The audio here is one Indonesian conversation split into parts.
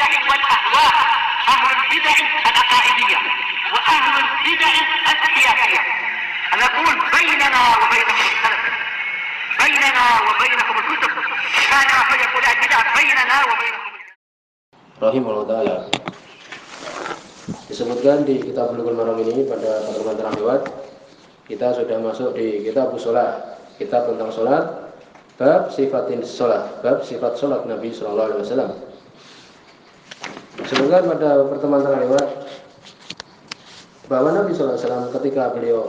البدع والأهواء، أهل البدع العقائدية وأهل البدع السياسية. نقول بيننا وبينكم السلف، بيننا وبينكم الكتب، كان فيقول البدع بيننا وبينكم. Rahimahullah ta'ala. Disebutkan di kitab Bulughul Maram ini pada pertemuan terakhir, kita sudah masuk di kitab sholat, kitab tentang sholat, bab sifatin sholat, bab sifat sholat Nabi Sallallahu Alaihi Wasallam. Disebutkan pada pertemuan terakhir bahwa Nabi Sallallahu Alaihi Wasallam ketika beliau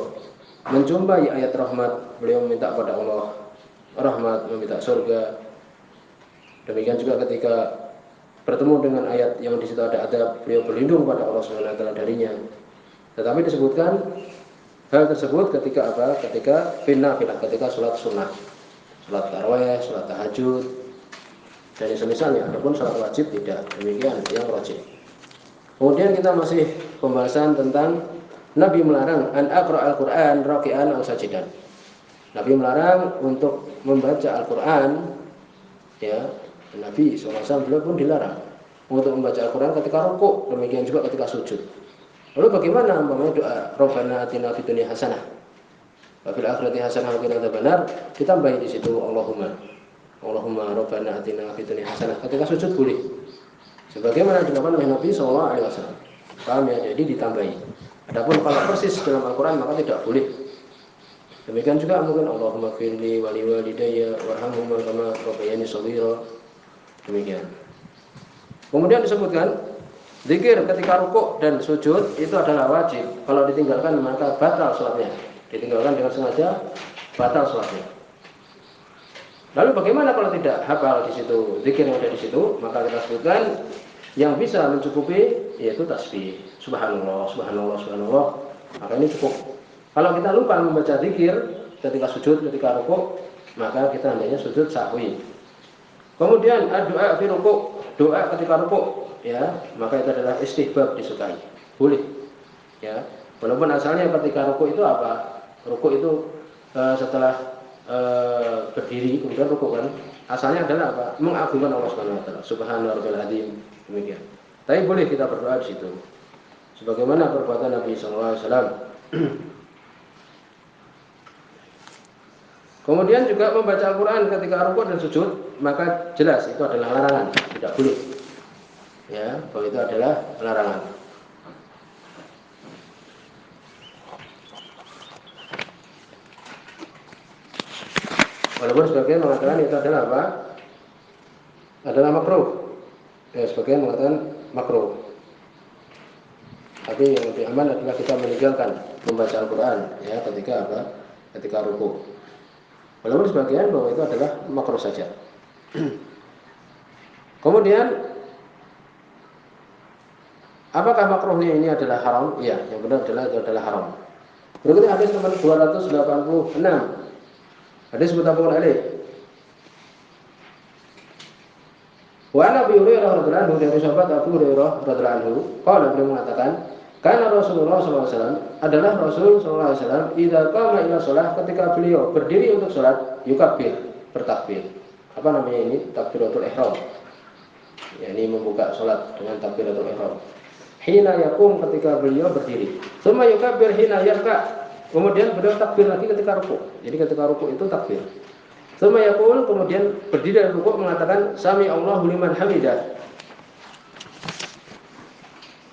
menjumpai ayat rahmat, beliau meminta kepada Allah rahmat, meminta surga. Demikian juga ketika bertemu dengan ayat yang di situ ada adab, beliau berlindung pada Allah Subhanahu wa taala darinya. Tetapi disebutkan hal tersebut ketika apa? Ketika nafilah, ketika sholat sunnah, sholat tarawih, sholat tahajud, dan semisalnya. Adapun sholat wajib tidak. Demikian yang wajib. Kemudian kita masih pembahasan tentang Nabi melarang an aqra al-Qur'an raki'an aw sajidan. Nabi melarang untuk membaca Al-Qur'an, ya. Nabi SAW beliau pun dilarang untuk membaca Al-Quran ketika rukuk, demikian juga ketika sujud. Lalu bagaimana umpamanya doa Rabbana atina fid dunya hasanah wa fil akhirati hasanah wa qina adzabannar, ditambahi di situ Allahumma Rabbana atina fid dunya hasanah ketika sujud boleh. Sebagaimana dilakukan oleh Nabi SAW. Paham ya? Jadi ditambahi. Adapun kalau persis dalam Al-Quran maka tidak boleh. Demikian juga mungkin Allahumma firli wa liwalidayya warhamhuma kama rabbayani shaghira. Demikian. Kemudian disebutkan zikir ketika rukuk dan sujud itu adalah wajib. Kalau ditinggalkan maka batal sholatnya. Ditinggalkan dengan sengaja batal sholatnya. Lalu bagaimana kalau tidak hafal di situ zikir yang ada di situ? Maka kita sebutkan yang bisa mencukupi yaitu tasbih. Subhanallah, subhanallah, subhanallah. Maka ini cukup. Kalau kita lupa membaca zikir ketika sujud, ketika rukuk, maka kita hendaknya sujud sahwi. Kemudian doa fi rukuk, doa ketika rukuk, ya, maka itu adalah istihbab, disukai. Boleh. Ya. Walaupun asalnya ketika rukuk itu apa? Rukuk itu setelah berdiri kemudian rukuk kan. Asalnya adalah apa? Mengagungkan Allah Subhanahu wa taala. Subhana rabbil azim. Demikian. Tapi boleh kita berdoa di situ. Sebagaimana perbuatan Nabi sallallahu alaihi wasallam. Kemudian juga membaca Al-Quran ketika rukuk dan sujud, maka jelas itu adalah larangan, tidak boleh. Ya, bahwa itu adalah larangan. Walaupun sebagian mengatakan itu adalah apa? Adalah makruh. Ya, sebagian mengatakan makruh. Tapi yang lebih aman adalah kita meninggalkan membaca Al-Quran, ya, ketika apa? Ketika rukuk. Walaupun sebagian bahwa itu adalah makruh saja. Kemudian, apakah makruhnya ini adalah haram? Iya, yang benar adalah itu adalah haram. Berikutnya hadis nomor 286. Hadis muttafaqun alaih. Wa an Abi Hurairah radhiyallahu anhu, dari sahabat Abu Hurairah radhiyallahu anhu, qala, beliau mengatakan, karena Rasulullah SAW adalah Rasul SAW idza qama ila shalah, ketika beliau berdiri untuk salat, yukabbir, bertakbir. Apa namanya ini? Takbiratul ihram. Ya, ini membuka salat dengan takbiratul ihram. Hina yakum, ketika beliau berdiri. Tsumma yukabbir hina yarka. Kemudian beliau takbir lagi ketika rukuk. Jadi ketika rukuk itu takbir. Tsumma yaqul, kemudian berdiri dari rukuk mengatakan sami Allahu liman hamidah.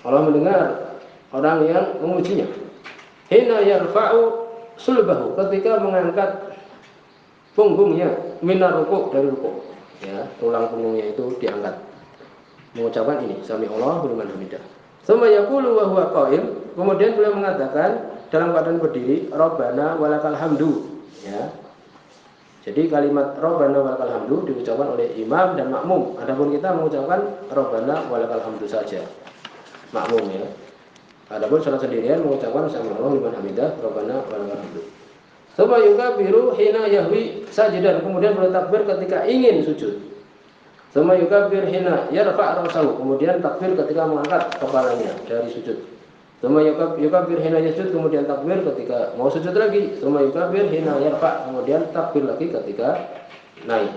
Allah mendengar orang yang memujinya. Hina yarfa'u sulbahu, ketika mengangkat punggungnya minar rukuk, dari rukuk. Ya, tulang punggungnya itu diangkat. Mengucapkan ini, sami Allahu liman hamidah. Tsumma yaqulu wa huwa qa'im, kemudian beliau mengatakan dalam keadaan berdiri, Rabbana walakal hamdu. Ya. Jadi kalimat Rabbana walakal hamdu diucapkan oleh imam dan makmum. Adapun kita mengucapkan Rabbana walakal hamdu saja. Makmum, ya. Adapun salat sendirian mengucapkan sami Allahu liman hamidah, Rabbana walakal hamdu. Tsumma yukabbiru hina yahwi sajidan, kemudian bertakbir ketika ingin sujud. Tsumma yukabbir hina yarfa' ra'sahu, kemudian takbir ketika mengangkat kepalanya dari sujud. Tsumma yukabbir hina yasjud, kemudian takbir ketika mau sujud lagi. Tsumma yukabbir hina yarfa', kemudian takbir lagi ketika naik.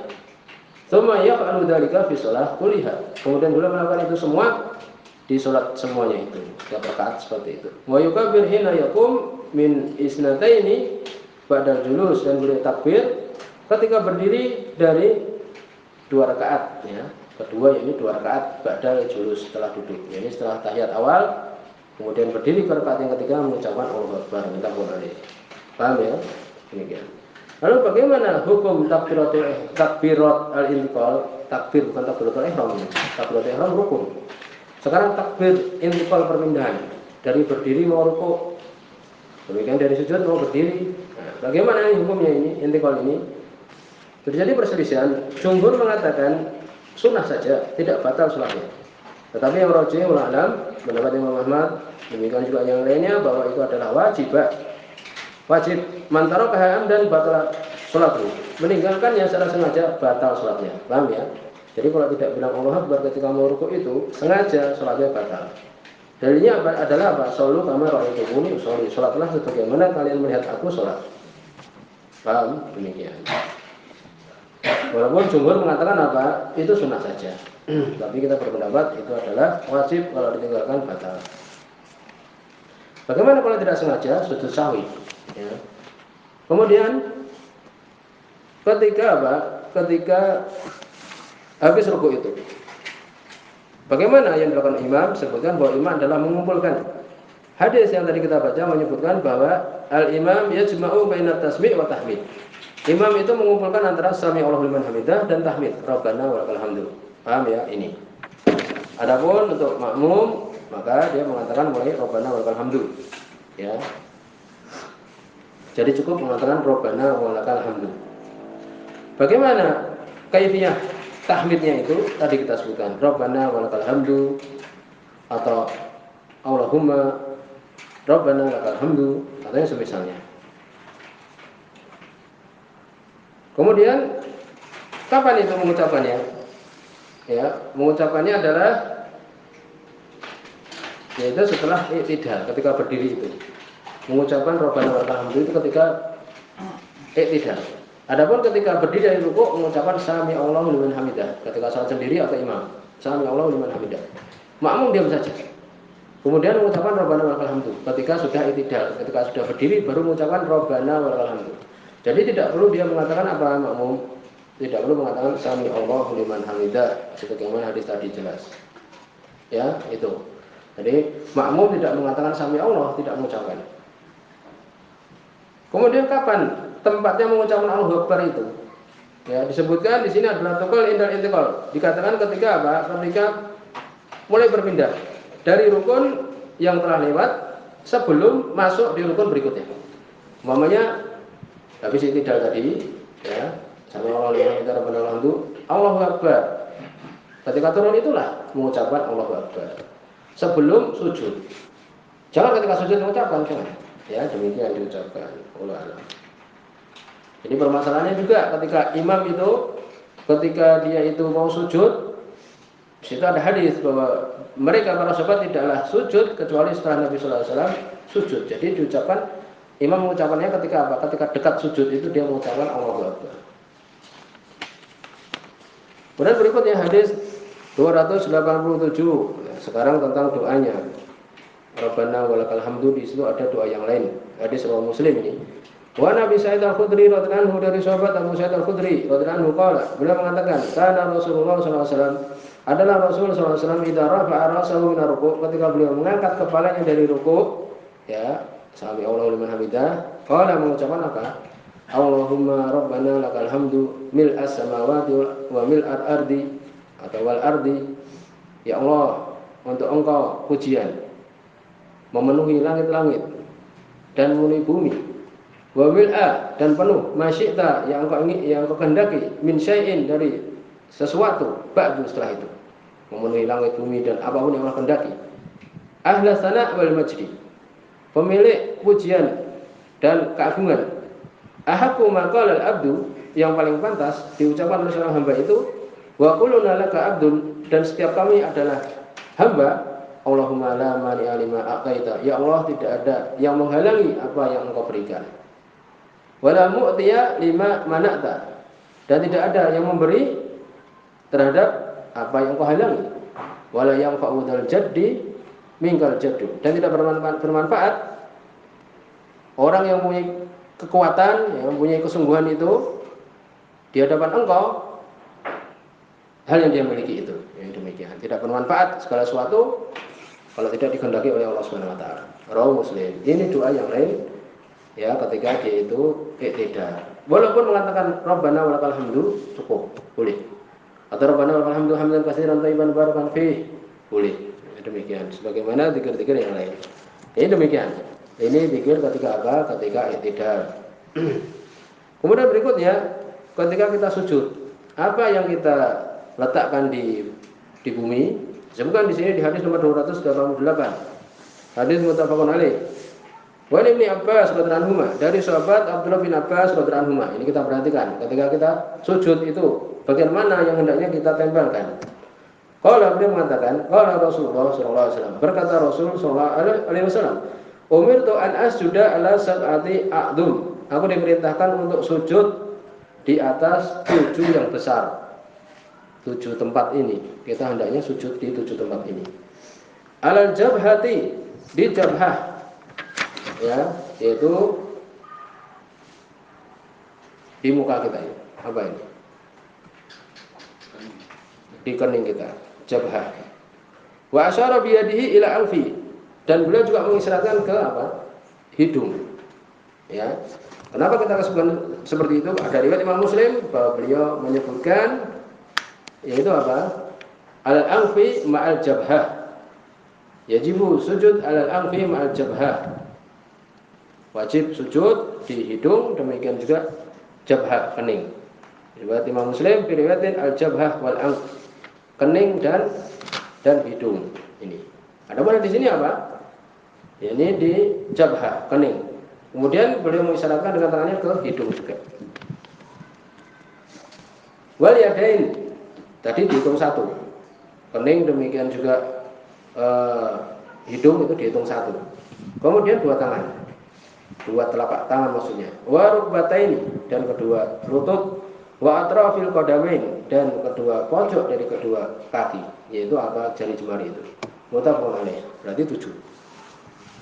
Tsumma yaf'alu dzalika fi shalah kulliha. Kemudian beliau melakukan itu semua di salat semuanya itu, setiap rakaat seperti itu. Wa yukabbir hina yaqum min isnataini ba'da julus, dan beliau takbir ketika berdiri dari 2 rakaat ya. Kedua yakni 2 rakaat ba'da julus, setelah duduk. Yakni setelah tahiyat awal kemudian berdiri ke rakaat yang ketiga mengucapkan Allahu Akbar, minta boleh. Paham ya? Demikian. Lalu bagaimana hukum takbirat al-intiqal? Takbir bukan takbiratul ihram. Takbiratul ihram rukun. Sekarang takbir intiqal perpindahan dari berdiri mau rukuk. Demikian dari sujud mau berdiri. Nah, bagaimana hukumnya ini intiqal ini? Terjadi perselisihan. Jumhur mengatakan sunnah saja, tidak batal salatnya. Tetapi yang rajih wallahu alam, pendapat Imam Ahmad, demikian juga yang lainnya, bahwa itu adalah wajib mantaro kaham dan batal sholatnya, meninggalkannya secara sengaja batal sholatnya. Paham ya? Jadi kalau tidak bilang Allahu Akbar ketika mau rukuk itu sengaja sholatnya batal. Dalilnya adalah apa? Shollu kama ra'aitumuni usolli, sholatlah sebagaimana kalian melihat aku sholat. Paham? Demikian. Walaupun jumhur mengatakan apa? Itu sunnah saja. Tapi kita berpendapat itu adalah wajib, kalau ditinggalkan batal. Bagaimana kalau tidak sengaja? Sujud sahwi. Ya. Kemudian ketika apa? Ketika habis rukuk itu, bagaimana yang dilakukan imam? Sebutkan bahwa imam adalah mengumpulkan. Hadis yang tadi kita baca menyebutkan bahwa al-imam yajma'u baina tasmi' wa tahmid. Imam itu mengumpulkan antara sami Allahu liman hamidah dan tahmid, Rabbana walakal hamdu. Paham ya ini? Adapun untuk makmum, maka dia mengatakan mulai Rabbana walakal hamdu. Ya. Jadi cukup mengatakan Rabbana walakal hamdu. Bagaimana kaifiyah tahmidnya itu? Tadi kita sebutkan Rabbana walakal hamdu atau Allahumma Rabbana walakal hamdu atau yang semisalnya. Kemudian kapan itu mengucapkannya? Ya, mengucapkannya adalah yaitu setelah i'tidal, ketika berdiri itu. Mengucapkan Rabbana walakal hamdu itu ketika i'tidal. Adapun ketika berdiri dari rukuk mengucapkan sami Allahu liman hamidah, ketika salat sendiri atau imam. Sami Allahu liman hamidah. Makmum diam saja. Kemudian mengucapkan Rabbana walakal hamdu ketika sudah i'tidal, ketika sudah berdiri baru mengucapkan Rabbana walakal hamdu. Jadi tidak perlu dia mengatakan apa makmum, tidak perlu mengatakan sami Allahu liman hamidah sebagaimana hadis tadi jelas. Ya, itu. Jadi makmum tidak mengatakan sami Allah, tidak mengucapkan. Kemudian kapan tempatnya mengucapkan Allahu Akbar itu? Ya, disebutkan di sini adalah tukul indal intiqal. Dikatakan ketika apa? Ketika mulai berpindah dari rukun yang telah lewat sebelum masuk di rukun berikutnya. Umpamanya habis i'tidal tadi, ya, sama Allah lihat kita Rabbana alhamdu, Allahu Akbar. Ketika turun itulah mengucapkan Allahu Akbar. Sebelum sujud. Jangan ketika sujud mengucapkan, jangan. Ya, demikian diucapkan. Wallahu a'lam. Jadi permasalahannya juga ketika imam itu ketika dia itu mau sujud, di situ ada hadis bahwa mereka para sahabat tidaklah sujud kecuali setelah Nabi sallallahu alaihi wasallam sujud. Jadi diucapkan, imam mengucapkannya ketika apa? Ketika dekat sujud itu dia mengucapkan Allahu Akbar. Kemudian berikutnya hadis 287. Sekarang tentang doanya. Rabbana walakal hamdu, di situ ada doa yang lain. Hadis riwayat Muslim ini. Wa Nabi Sa'id Al-Khudri radhiyallahu anhu, dari sahabat Abu Sa'id Al-Khudri radhiyallahu anhu qala, beliau mengatakan, kana Rasulullah sallallahu alaihi wasallam, adalah Rasul sallallahu alaihi wasallam idza rafa'a ra'sahu min ruku', ketika beliau mengangkat kepalanya dari ruku', ya, sami Allahu liman hamidah, qala, mengucapkan apa? Allahumma rabbana lakal hamdu mil'as samawati wa mil'al ardi atau wal ardi. Ya Allah, untuk Engkau pujian memenuhi langit-langit dan memenuhi bumi. Wa mil'a, dan penuh masyi'ta, yang Engkau ingin, yang Engkau kehendaki, min syai'in, dari sesuatu, ba'du, setelah itu. Memenuhi langit, bumi, dan apapun yang Allah kehendaki. Ahla sana' wal majdi, pemilik pujian dan keagungan. Ahaqqu ma qala al-'abdu, yang paling pantas diucapkan oleh seorang hamba itu, wa quluna laka 'abdun, dan setiap kami adalah hamba. Allahumma la mani'a lima a'taita, ya Allah, tidak ada yang menghalangi apa yang Engkau berikan. Wala mu'tiya lima mana'ta, dan tidak ada yang memberi terhadap apa yang kau halangi. Wala yanfa'u dzal jaddi minkal jaddu, dan tidak bermanfaat orang yang mempunyai kekuatan, yang mempunyai kesungguhan itu di hadapan engkau hal yang dia miliki itu. Yang demikian tidak bermanfaat segala sesuatu kalau tidak dikehendaki oleh Allah Subhanahu wa taala. Rawahu Muslim. Ini doa yang lain ya ketika dia itu iktidal. Walaupun mengatakan Rabbana walakal hamdu cukup, boleh. Atau Rabbana walakal hamdu hamdan katsiran thayyiban barakan fi, boleh. Demikian sebagaimana zikir-zikir yang lain. Ini demikian. Ini zikir ketika apa? Ketika iktidal. Kemudian berikutnya ketika kita sujud, apa yang kita letakkan di bumi? Sebutkan di sini di hadis nomor 288. Hadis muttafaqun alaih. Wa Ibnu Abbas radhiyallahu anhu, dari sahabat Abdullah bin Abbas radhiyallahu anhu. Ini kita perhatikan ketika kita sujud itu bagian mana yang hendaknya kita tempelkan. Qala beliau mengatakan, qala Rasulullah sallallahu alaihi wasallam, berkata Rasul sallallahu alaihi wasallam, umirtu an asjuda ala sab'ati a'dum. Aku diperintahkan untuk sujud di atas 7 yang besar. 7 tempat ini. Kita hendaknya sujud di 7 tempat ini. Alal jabhati, di jabhah. Ya, yaitu di muka kita ini. Apa ini? Di kening kita, jabhah. Wa asyara bi yadihi ila anfi, dan beliau juga mengisyaratkan ke apa? Hidung. Ya. Kenapa kita sebutkan seperti itu? Ada riwayat Imam Muslim bahwa beliau menyebutkan yaitu apa? Al-anfi ma'al jabhah. Yajibu sujud al-anfi ma'al jabhah. Wajib sujud di hidung, demikian juga jabhah, kening. Riwayat Imam Muslim, riwayatin al-jabhah wal anf, kening dan hidung ini. Ada mana di sini apa? Ini di jabhah, kening. Kemudian beliau mengisyaratkan dengan tangannya ke hidung juga. Wal yadain, tadi dihitung 1. Kening demikian juga hidung itu dihitung 1. Kemudian 2 tangan. 2 telapak tangan maksudnya. Wa rukbataini, dan kedua lutut. Wa atrafil qadamain, dan kedua pojok dari kedua kaki, yaitu apa? Jari jemari itu. Muttafaqun alaih. Berarti 7.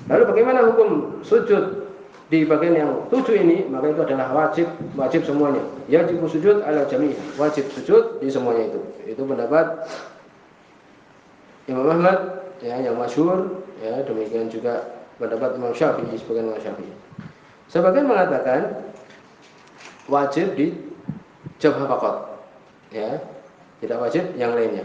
Lalu bagaimana hukum sujud di bagian yang 7 ini? Maka itu adalah wajib semuanya. Yajib sujud ala jami', wajib sujud di semuanya itu. Itu pendapat Imam Ahmad ya, yang masyhur ya, demikian juga pendapat Imam Syafi'i, sebagian Imam Syafi'i. Sebagian mengatakan wajib di jabhah faqat. Ya, tidak wajib yang lainnya.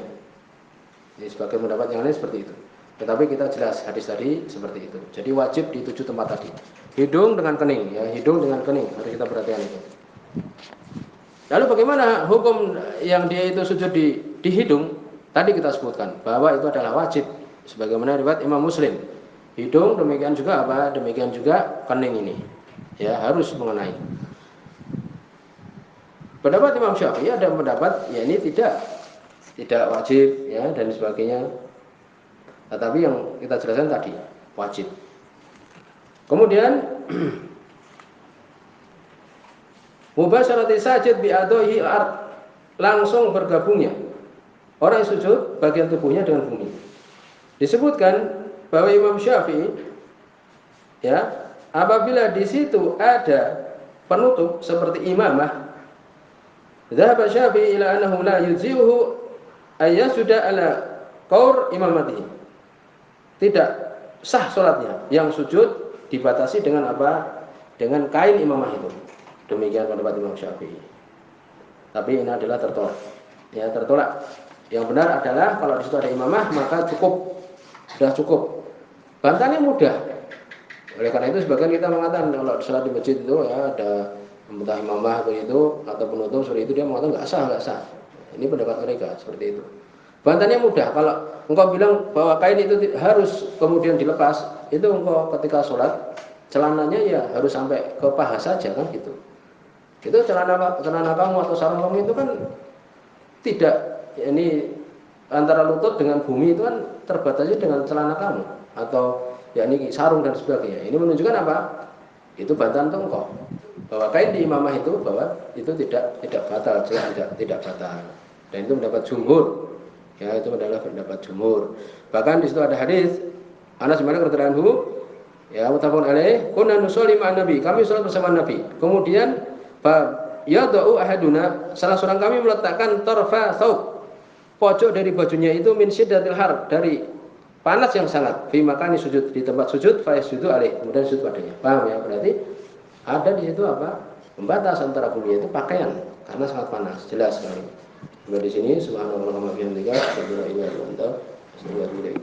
Jadi sebagai pendapat yang lain seperti itu. Tetapi kita jelas hadis tadi seperti itu. Jadi wajib di 7 tempat tadi. Hidung dengan kening, ya, hidung dengan kening harus kita perhatikan itu. Lalu bagaimana hukum yang dia itu sujud di hidung? Tadi kita sebutkan bahwa itu adalah wajib sebagaimana riwayat Imam Muslim. Hidung demikian juga apa? Demikian juga kening ini. Ya, harus mengenai. Pendapat Imam Syafi'i ada pendapat ya ini tidak wajib ya dan sebagainya. Tetapi yang kita jelaskan tadi wajib. Kemudian mubasyarati sajid bi adhihi al-ard, langsung bergabungnya orang yang sujud bagian tubuhnya dengan bumi. Disebutkan bahwa Imam Syafi'i ya, apabila di situ ada penutup seperti imamah, dzahaba Syafi'i ila annahu la yujzi'uhu ayyasuda ala qaur imamatihi. Tidak sah salatnya yang sujud dibatasi dengan apa? Dengan kain imamah itu. Demikian pendapat Imam Syafi'i. Tapi ini adalah tertolak. Ya, tertolak. Yang benar adalah kalau di situ ada imamah maka cukup. Sudah cukup. Bantahannya mudah. Oleh karena itu sebagian kita mengatakan kalau salat di masjid itu ya ada entah imamah atau penutup seperti itu, dia mengatakan enggak sah. Ini pendapat mereka seperti itu. Bantahannya mudah. Kalau engkau bilang bahwa kain itu harus kemudian dilepas, itu engkau ketika sholat celananya ya harus sampai ke paha saja kan gitu. Itu celana kamu atau sarung kamu itu kan tidak, ini antara lutut dengan bumi itu kan terbatasnya dengan celana kamu atau ya ini sarung dan sebagainya. Ini menunjukkan apa? Itu bantahan untuk engkau bahwa kain di imamah itu bahwa itu tidak batal, tidak batal. Dan itu pendapat jumhur. Ya, itu adalah pendapat jumhur. Bahkan di situ ada hadis Anas bin Malik radhiyallahu anhu, ya, muttafaqun alaih, kunna nusolli ma'an nabi. Kami salat bersama Nabi. Kemudian yad'u ahaduna, salah seorang kami meletakkan tarfa thawb, pojok dari bajunya itu min syiddatil har, dari panas yang sangat, fi makani sujud, di tempat sujud, fa yasjudu alaih, kemudian sujud padanya. Paham ya? Berarti ada di situ apa? Pembatas antara kuliah itu pakaian karena sangat panas, jelas sekali. Di sini subhanallah wa bihamdika, asyhadu an la ilaha illa anta, astaghfiruka wa atubu ilaik.